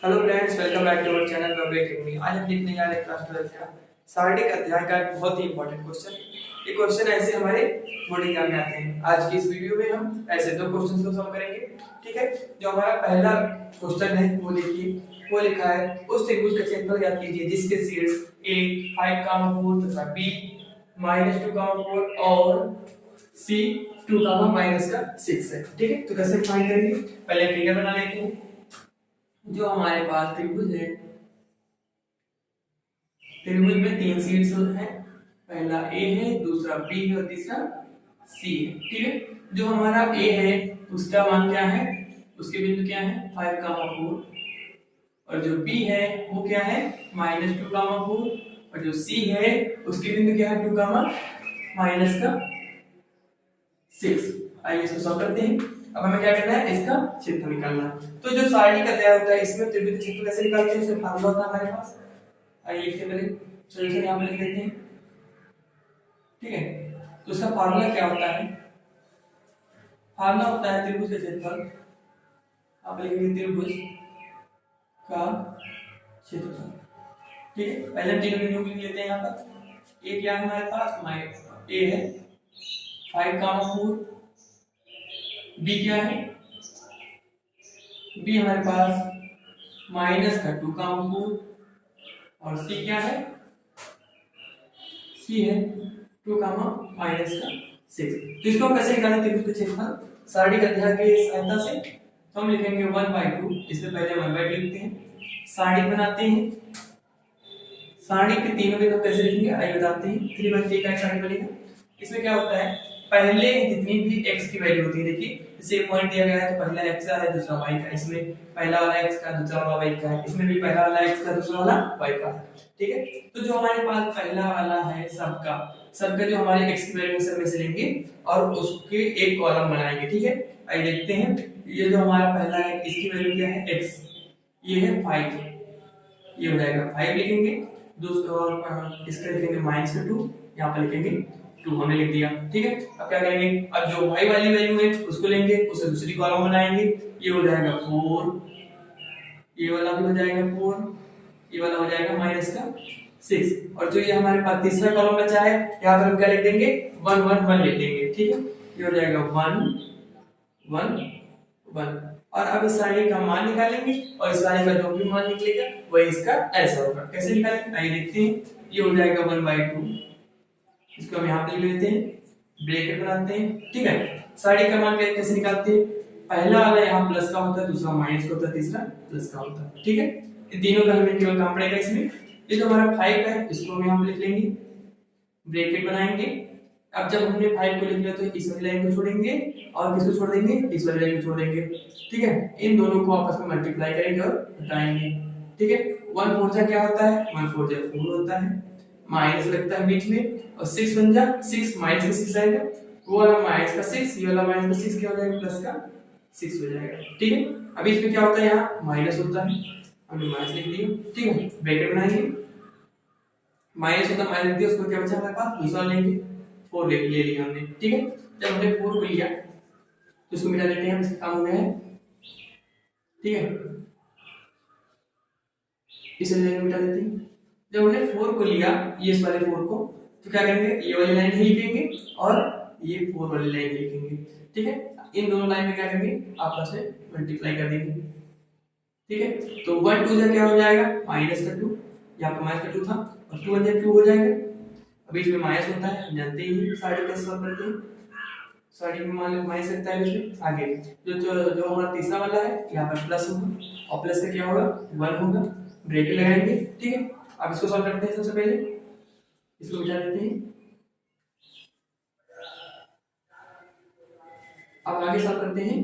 Hello friends, welcome back to our channel Ravi academy. आज हम देखने जा रहे हैं क्लास 12 का शारीरिक अध्याय का एक बहुत ही इंपॉर्टेंट क्वेश्चन। ये क्वेश्चन ऐसे हमारे बोर्ड एग्जाम में आते हैं। आज की इस वीडियो में हम ऐसे दो क्वेश्चंस को सॉल्व करेंगे। ठीक है, जो हमारा पहला क्वेश्चन है वो देखिए, वो लिखा है उस त्रिभुज का क्षेत्रफल ज्ञात कीजिए जिसके शीर्ष a 5, 4 तथा b -2, 4 और c 2, -6 है। ठीक है, तो कैसे फाइंड करेंगे, पहले फिगर बना लेते हैं। जो हमारे पास त्रिभुज है, त्रिभुज में तीन शीर्ष हैं, पहला ए है, दूसरा बी है और तीसरा सी है। ठीक है, जो हमारा ए है उसका मान क्या है, उसके बिंदु क्या है 5, 4 और जो बी है वो क्या है -2, 4 और जो सी है उसके बिंदु क्या है 2, -6। आइए इसको सॉल्व करते हैं। अब हमें क्या करना है, इसका क्षेत्रफल निकालना है। तो जो शारीरिक अध्याय होता है इसमें त्रिभुज का क्षेत्रफल कैसे निकालते हैं, उसका फार्मूला होता है हमारे पास। आइए लिखते हैं, पहले सॉल्यूशन यहां पर लिख देते हैं। ठीक है, तो उसका फार्मूला क्या होता है, फार्मूला होता है त्रिभुज का क्षेत्रफल। आप लिखेंगे त्रिभुज का क्षेत्रफल। ठीक है, पहले हम तीनों बिंदुओं के लिए लेते हैं। यहां पर ए क्या है हमारे पास, ए है 5, 4, बी क्या है, बी हमारे पास -2, और सी क्या है, सी है 2, -6। तो इसको हम कैसे निकालें त्रिभुज का क्षेत्रफल शारीरिक अध्याय की सहायता से। तो हम लिखेंगे 1/2, इसमें पहले 1/2 लिखते हैं, सारणिक बनाते हैं। सारणिक के तीनों बिंदु कैसे लिखेंगे आइए बताते हैं। 3/3 का सारणिक बनेगा। इसमें क्या होता है, पहले जितनी भी x की वैल्यू होती है, देखिए जैसे पॉइंट दिया गया है तो पहला x का है दूसरा y का, इसमें पहला वाला x का दूसरा वाला y का है, इसमें भी पहला वाला x का दूसरा वाला y का है। ठीक है, तो जो हमारे पास पहला वाला है सबका सबका जो हमारे x की वैल्यू सब में से लेंगे और उसके एक कॉलम बनाएंगे। ठीक है, आइए देखते हैं। ये जो हमारा पहला है इसकी वैल्यू क्या है x, ये है 5, ये हो जाएगा 5 लिखेंगे। दूसरा और इसका लिखेंगे -2, यहाँ पर लिखेंगे 2, हमने लिख दिया। ठीक है, अब क्या करेंगे, अब जो y वाली वैल्यू है उसको लेंगे, उसे दूसरी कॉलम बनाएंगे, ये हो जाएगा 4, ये वाला भी हो जाएगा 4, ये वाला हो जाएगा -6, और जो ये हमारे पास तीसरा कॉलम बचा है यहाँ पर हम क्या लिख देंगे 1, 1, 1 लिख देंगे। ठीक है, ये हो जाएगा 1, 1, 1। और अब इस सारणी का मान निकालेंगे और इस सारणी का जो भी मान निकलेगा वही इसका ऐसा होगा। कैसे निकालेंगे आइए देखते हैं। ये हो जाएगा 1/2, इसको हम यहाँ पे लिख लेते हैं, ब्रैकेट बनाते हैं। ठीक है, सारणी का मान कैसे निकालते हैं, पहला वाला यहाँ प्लस का होता है, दूसरा माइनस का होता है, तीसरा प्लस का होता है। ठीक है, इन तीनों का हमें केवल काम पड़ेगा इसमें। ये जो हमारा 5 है इसको हम यहाँ पे लिख लेंगे, ब्रैकेट बनाएंगे। अब जब हमने 5 को लिख लिया तो इस वाली लाइन को छोड़ेंगे और किसको छोड़ देंगे, इस वाली लाइन को छोड़ देंगे। ठीक है, इन दोनों को आपस में मल्टीप्लाई करेंगे और घटाएंगे। ठीक है, 1 4 जा क्या होता है, 1 4 जा 4 होता है, माइनस लगता है बीच में, और 6 1 जा 6, माइनस का 6 आएगा, वो वाला माइनस का 6, ये वाला माइनस का 6 क्या हो जाएगा, प्लस का 6 हो जाएगा। ठीक है, अब इसमें क्या होता है, यहाँ माइनस होता है, हमने माइनस लिख दिया। ठीक है, ब्रैकेट बनाएंगे, माइनस होता है माइनस दिया, उसको क्या बचा हमारे पास, दूसरा लेंगे 4 ले लिया हमने। ठीक है, जब हमने 4 को लिया तो इसको मिटा लेते हैं, इसका काम हो गया है। ठीक है, इसे लाइन मिटा देते हैं। जब हमने 4 को लिया, ये इस वाले 4 को, तो क्या करेंगे, ये वाली लाइन नहीं लिखेंगे और ये 4 वाली लाइन लिखेंगे। ठीक है, इन दोनों लाइन में क्या करेंगे, आपस में मल्टीप्लाई कर देंगे। ठीक है, तो 1 2 जा क्या हो जाएगा, -2, यहाँ पर -2 था, और 2 1 जा 2 हो जाएगा। अभी इसमें माइनस होता है, हम जानते ही साइड कैसे सॉल्व करते हैं, साइड में मान माइनस लगता है इसमें। आगे जो हमारा तीसरा वाला है यहाँ पर प्लस होगा, और प्लस का क्या होगा 1 होगा, ब्रैकेट लगाएंगे। ठीक है, अब इसको सॉल्व करते हैं। सबसे पहले इसको मिटा देते हैं, अब आगे सॉल्व करते हैं।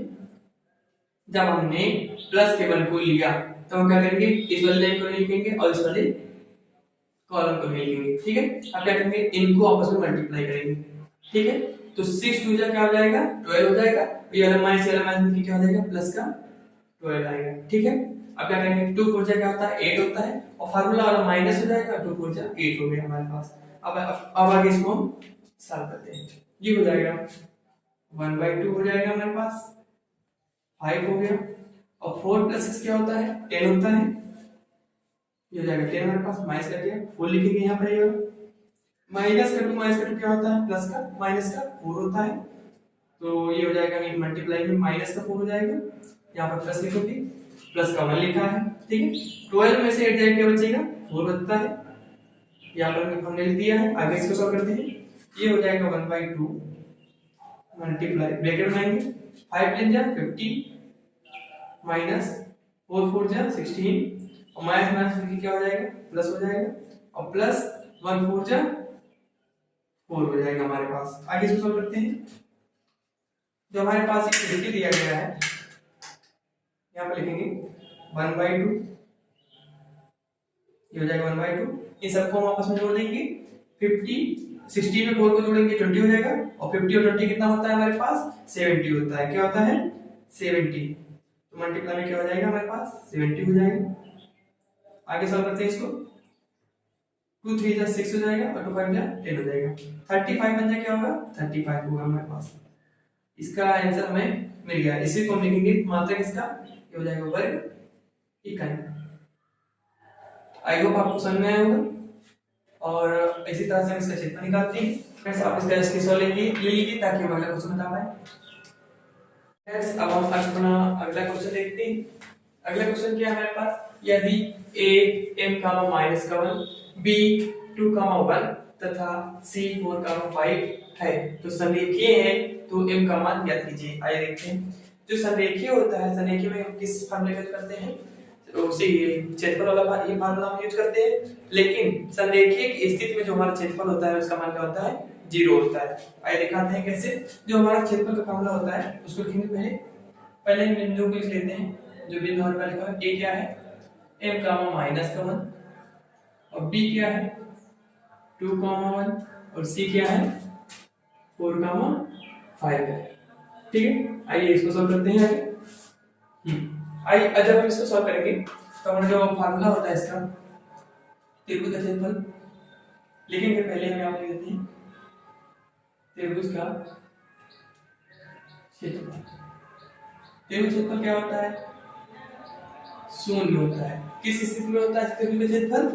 जब हमने प्लस के 1 को लिया तो हम क्या करेंगे, इस वाले लाइन को नहीं लिखेंगे और इस वाले कॉलम को नहीं लिखेंगे। ठीक है, अब क्या करेंगे, इनको आपस में मल्टीप्लाई करेंगे। ठीक है, तो 6 2 जा क्या हो जाएगा 12 हो जाएगा, ये वाला माइनस क्या हो जाएगा, प्लस का 12 आएगा। ठीक है, अब क्या करेंगे, 2 4 जा क्या होता है 8 होता है, और फार्मूला वाला माइनस हो जाएगा, 2 4 जा 8 हो गया हमारे पास। अब आगे इसको हम सॉल्व करते हैं। ये हो जाएगा 1/2 हो जाएगा हमारे पास, 5 हो गया, और 4 प्लस 6 क्या होता है 10 होता है, ये हो जाएगा 10 हमारे पास, माइनस कर दिया 4 लिखेंगे यहाँ पर, ये माइनस का 2 क्या होता है प्लस का माइनस का 4 होता है, तो ये हो जाएगा इन मल्टीप्लाई में माइनस का 4 हो जाएगा, यहाँ पर प्लस लिखोगे, प्लस का 1 लिखा है, ठीक है। 12 में से 8 जाए क्या बचेगा 4 बचता है, यहाँ पर हमने लिख दिया है। आगे इसको सॉल्व करते हैं, ये हो जाएगा 1/2 मल्टीप्लाई ब्रैकेट बनाएंगे 5 10 जा 15 माइनस 4 4 जा 16 और माइनस माइनस करके क्या हो जाएगा प्लस हो जाएगा, और प्लस 1 4 जा 4 हो जाएगा हमारे पास। आगे इसको सॉल्व करते हैं, जो हमारे पास एक क्वांटिटी दिया गया है यहाँ पर लिखेंगे 1/2, ये हो जाएगा 1/2, इन सबको हम आपस में जोड़ देंगे 50 16 में 4 को जोड़ेंगे 20 हो जाएगा, और 50 और 20 कितना होता है हमारे पास 70 होता है, क्या होता है 70, तो मल्टीप्लाई में क्या हो जाएगा हमारे पास 70 हो जाएगा। आगे सॉल्व करते हैं इसको, 2 3 जा 6 हो जाएगा और 2 5 जा 10 हो जाएगा, 35 बन जाए क्या होगा 35 होगा हमारे पास, इसका आंसर हमें मिल गया। इसी को हम लिखेंगे मात्रक इसका, ये हो जाएगा वर्ग इकाई। आई होप आपको समझ में आया होगा, और इसी तरह से हम इसका क्षेत्रफल निकालते हैं। फ्रेंड्स आप इसका स्क्रीनशॉट ले लीजिए ताकि हम अगला क्वेश्चन बता पाए। फ्रेंड्स अब हम अपना अगला क्वेश्चन देखते हैं। अगला क्वेश्चन क्या है हमारे पास, यदि a m का माइनस का 1 b 2 का 1 तथा c 4 का 5 है तो संरेखीय है, तो m का मान ज्ञात कीजिए। आइए देखते हैं, जो संरेखीय होता है, संरेखीय में हम किस फॉर्मूले का यूज करते हैं, उसी क्षेत्रफल वाला ये फार्मूला हम यूज करते हैं, लेकिन संरेखीय की स्थिति में जो हमारा क्षेत्रफल होता है उसका मान क्या होता है 0 होता है। आइए दिखाते हैं कैसे। जो हमारा क्षेत्रफल का फार्मूला होता है उसको लिखेंगे पहले हम बिंदु को लिख लेते हैं, जो बिंदु हमारे पास लिखा है a क्या है m का माइनस का 1 और b क्या है 2 1 और c क्या है 4 5 है, ठीक है। आइए इसको सॉल्व करते हैं आगे। आइए जब हम इसको सॉल्व करेंगे तो हमारा जो फार्मूला होता है इसका त्रिभुज का क्षेत्रफल लिखेंगे, पहले हम यहाँ लिख देते हैं त्रिभुज का क्षेत्रफल। त्रिभुज क्षेत्रफल क्या होता है शून्य होता है। किस स्थिति में होता है त्रिभुज का क्षेत्रफल,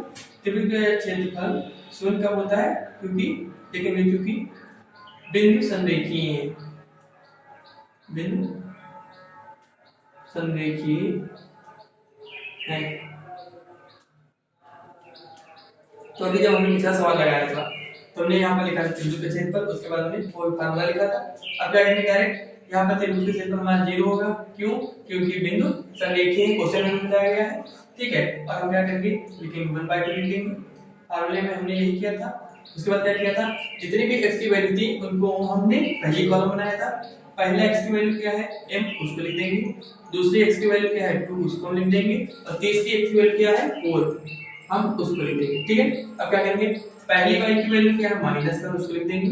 त्रिभुज का क्षेत्रफल शून्य कब होता है, क्योंकि बिंदु संरेखीय है, बिंदु संरेखीय है। तो अभी जब हमने पिछला सवाल लगाया था तो हमने यहाँ पर लिखा था त्रिभुज का क्षेत्रफल, उसके बाद हमने कोई फार्मूला लिखा था। अब क्या करेंगे डायरेक्ट यहाँ पर त्रिभुज का क्षेत्रफल हमारा 0 होगा, क्यों, क्योंकि बिंदु संरेखीय क्वेश्चन में बताया गया है, ठीक है। और हम क्या करेंगे लिखेंगे 1/2 लिखेंगे, फार्मूले में हमने यही किया था। उसके बाद क्या किया था, जितनी भी x की वैल्यू थी उनको हमने पहली कॉलम बनाया था। पहला x की वैल्यू क्या है m, उसको लिख देंगे, दूसरी x की वैल्यू क्या है 2, उसको हम लिख देंगे, और तीसरी x की वैल्यू क्या है 4, हम उसको लिख देंगे, ठीक है। अब क्या करेंगे, पहली y की वैल्यू क्या है माइनस का, उसको लिख देंगे,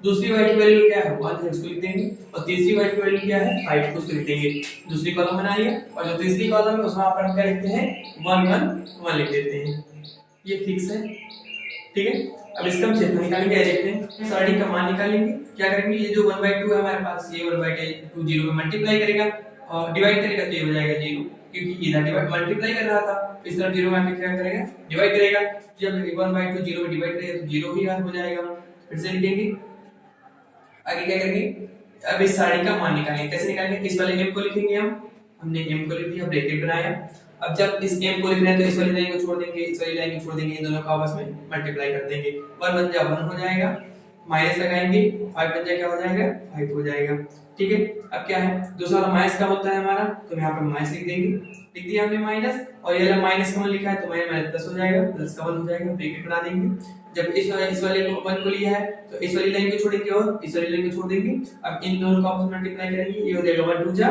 दूसरी y की वैल्यू क्या है 1 है, उसको लिख देंगे, और तीसरी y की वैल्यू क्या है 5, उसको लिख देंगे। दूसरी कॉलम बना लिया, और जो तीसरी कॉलम है उसमें हम क्या लिखते हैं 1 1 1 लिख देते हैं, ये फिक्स है, ठीक है। अब इसका हम क्षेत्रफल निकालेंगे, देखते हैं साड़ी का मान निकालेंगे। क्या करेंगे, ये जो 1/2 है हमारे पास, ये 1/2 0 में मल्टीप्लाई करेगा और डिवाइड करेगा तो ये हो जाएगा 0, क्योंकि इधर डिवाइड मल्टीप्लाई कर रहा था, इस तरफ 0 में आके क्या करेगा डिवाइड करेगा। जब 1/2 0 में डिवाइड करेगा तो 0 ही हो जाएगा। फिर से लिखेंगे, आगे क्या करेंगे, अब इस साड़ी का मान निकालेंगे। कैसे निकालेंगे, इस वाले m को लिखेंगे, हमने m को लिख दिया, ब्रैकेट बनाया। अब जब इस m को लिख रहे हैं तो इस वाली लाइन को छोड़ देंगे, इस वाली लाइन को छोड़ देंगे, इन दोनों को आपस में मल्टीप्लाई कर देंगे। 1 बन जा 1 हो जाएगा, माइनस लगाएंगे 5 बन जा क्या हो जाएगा 5 हो जाएगा, ठीक है। अब क्या है, दूसरा वाला माइनस का होता है हमारा, तो यहाँ पर माइनस लिख देंगे, लिख दिया हमने माइनस, और ये वाला माइनस का 1 लिखा है तो माइनस प्लस हो जाएगा, प्लस का 1 हो जाएगा, ब्रैकेट बना देंगे। जब इस वाले को 1 को लिया है तो इस वाली लाइन को छोड़ेंगे और इस वाली लाइन को छोड़ देंगे। अब इन दोनों को आपस में मल्टीप्लाई करेंगे, ये हो जाएगा 1 2 जा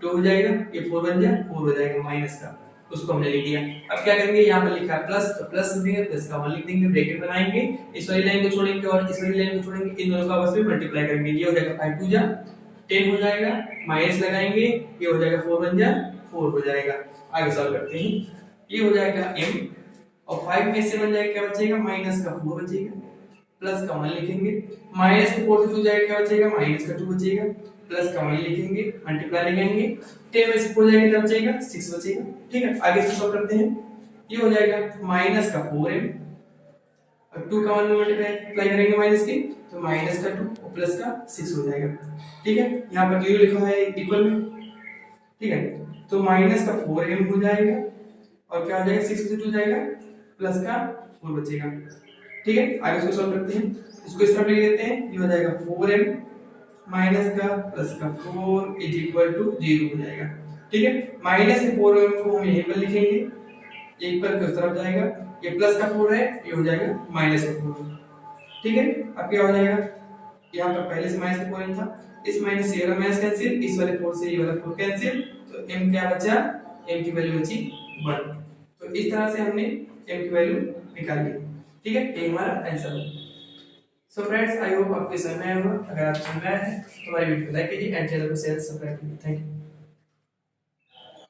2 हो जाएगा, ये 4 बन जा 4 हो जाएगा माइनस का, उसको हमने लिख दिया। अब क्या करेंगे, यहाँ पर लिखा है प्लस, तो प्लस लिखेंगे, प्लस का 1 लिख देंगे, ब्रैकेट बनाएंगे, इस वाली लाइन को छोड़ेंगे और इस वाली लाइन को छोड़ेंगे, इन दोनों को आपस में मल्टीप्लाई करेंगे, ये हो जाएगा 5 2 जा 10 हो जाएगा, माइनस लगाएंगे, ये हो जाएगा 4 बन जा 4 हो जाएगा। आगे सॉल्व करते हैं, ये हो जाएगा m, और 5 में से बन जाएगा क्या बचेगा माइनस का 4 बचेगा, प्लस का 1 लिखेंगे, माइनस का 4 से 2 जाएगा क्या बचेगा माइनस का 2 बचेगा, प्लस का 1 लिखेंगे, मल्टीप्लाई लिखेंगे, 10 में से 4 जाएगा, क्या बचेगा 6 बचेगा। ठीक है, आगे इसको सॉल्व करते हैं। ये हो जाएगा माइनस का 4m और 2 का 1 में मल्टीप्लाई करेंगे माइनस की, तो माइनस का 2 और प्लस का 6 हो जाएगा। ठीक है, यहाँ पर 0 लिखा है इक्वल में। ठीक है, तो माइनस का 4m हो जाएगा और क्या हो जाएगा 6 से 2 जाएगा, प्लस का 4 बचेगा। ठीक है, आगे इसको सॉल्व करते हैं। इसको इस तरफ लिख लेते हैं, ये हो जाएगा 4m माइनस का प्लस का 4 इज इक्वल टू 0 हो जाएगा। ठीक है, माइनस के 4m को हम यहीं पर लिखेंगे, एक पर उस तरफ जाएगा, ये प्लस का 4 है, ये हो जाएगा माइनस का 4। ठीक है, अब क्या हो जाएगा, यहाँ पर पहले से माइनस का 4m था, इस माइनस से ये वाला माइनस कैंसिल, इस वाले 4 से ये वाला 4 कैंसिल, तो m क्या बचा, m की वैल्यू बची 1। तो इस तरह से हमने m की वैल्यू निकाल ली। ठीक है, ये हमारा आंसर है। सो फ्रेंड्स, आई होप आपको समझ में आया होगा। अगर आपको समझ में आया है तो हमारी वीडियो को लाइक कीजिए एंड चैनल को शेयर सब्सक्राइब कीजिए। Thank you.